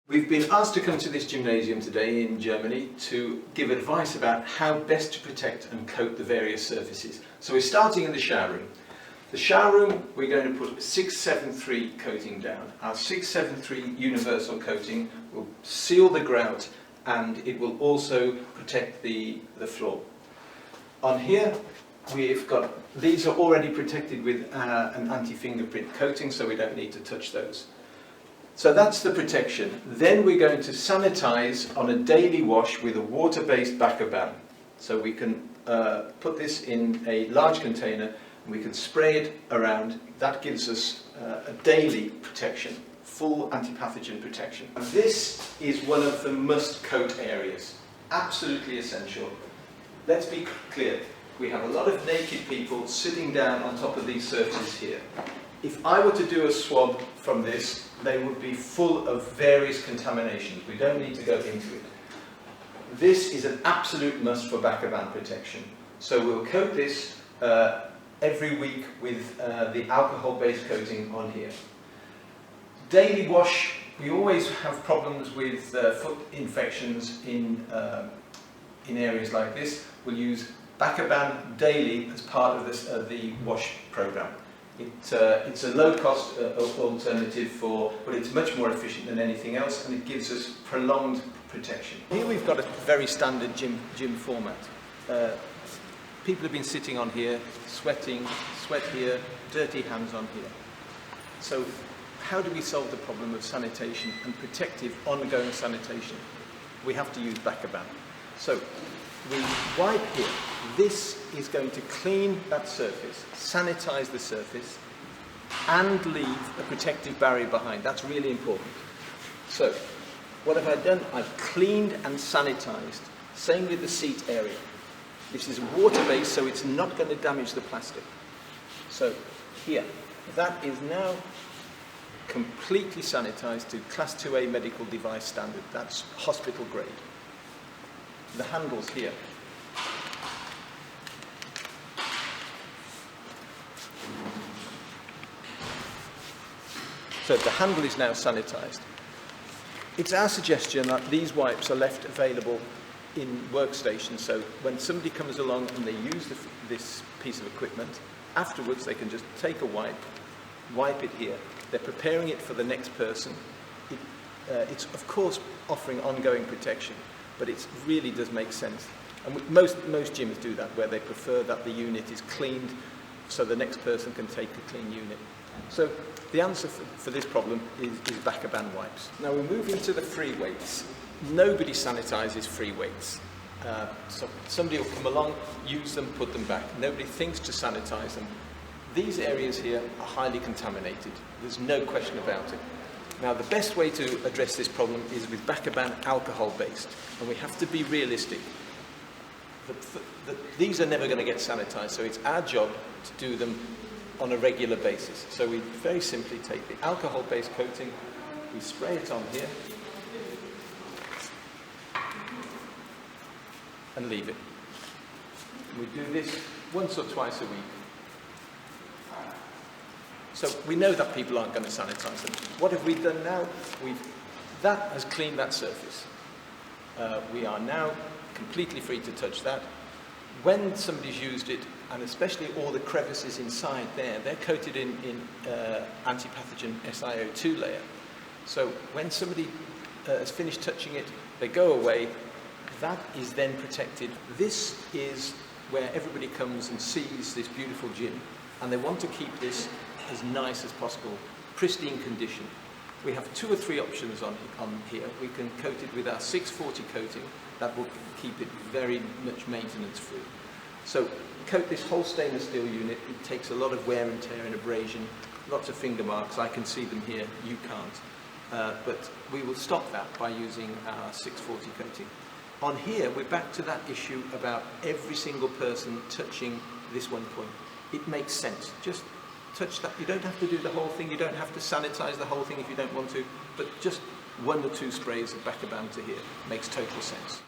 We've been asked to come to this gymnasium today in Germany to give advice about how best to protect and coat the various surfaces. So we're starting in the shower room. The shower room, we're going to put 673 coating down. Our 673 universal coating will seal the grout and it will also protect the floor. On here we've got, these are already protected with an anti-fingerprint coating, so we don't need to touch those. So that's the protection. Then we're going to sanitize on a daily wash with a water-based Bacoban. So we can put this in a large container and we can spray it around. That gives us a daily protection, full anti-pathogen protection. And this is one of the must-coat areas, absolutely essential. Let's be clear, we have a lot of naked people sitting down on top of these surfaces here. If I were to do a swab from this, they would be full of various contaminations. We don't need to go into it. This is an absolute must for Bacoban protection. So we'll coat this every week with the alcohol-based coating on here. Daily wash, we always have problems with foot infections in areas like this. We'll use Bacoban daily as part of the wash program. It's a low-cost alternative but it's much more efficient than anything else, and it gives us prolonged protection. Here we've got a very standard gym format. People have been sitting on here, sweating, sweat here, dirty hands on here. So how do we solve the problem of sanitation and protective ongoing sanitation? We have to use Bacoban. So we wipe here. This is going to clean that surface, sanitize the surface, and leave a protective barrier behind. That's really important. So, what have I done? I've cleaned and sanitized. Same with the seat area. This is water-based, so it's not going to damage the plastic. So, here, that is now completely sanitized to Class 2A medical device standard. That's hospital grade. The handles here. So the handle is now sanitized. It's our suggestion that these wipes are left available in workstations, so when somebody comes along and they use this piece of equipment, afterwards they can just take a wipe it here. They're preparing it for the next person. It's of course offering ongoing protection, but it really does make sense. And most gyms do that, where they prefer that the unit is cleaned so the next person can take a clean unit. So the answer for this problem is Bacoban wipes. Now we're moving to the free weights. Nobody sanitizes free weights. So somebody will come along, use them, put them back. Nobody thinks to sanitize them. These areas here are highly contaminated. There's no question about it. Now the best way to address this problem is with Bacoban alcohol-based, and we have to be realistic. These are never going to get sanitized, so it's our job to do them on a regular basis. So we very simply take the alcohol-based coating, we spray it on here, and leave it. We do this once or twice a week. So we know that people aren't going to sanitize them. What have we done now? That has cleaned that surface. We are now completely free to touch that. When somebody's used it, and especially all the crevices inside there, they're coated in anti-pathogen SiO2 layer. So when somebody has finished touching it, they go away. That is then protected. This is where everybody comes and sees this beautiful gym, and they want to keep this as nice as possible, pristine condition. We have 2 or 3 options on here. We can coat it with our 640 coating. That will keep it very much maintenance free. So coat this whole stainless steel unit. It takes a lot of wear and tear and abrasion, lots of finger marks. I can see them here, you can't. But we will stop that by using our 640 coating. On here, we're back to that issue about every single person touching this one point. It makes sense. Just touch that. You don't have to do the whole thing. You don't have to sanitize the whole thing if you don't want to, but just 1 or 2 sprays of Bacoban to here makes total sense.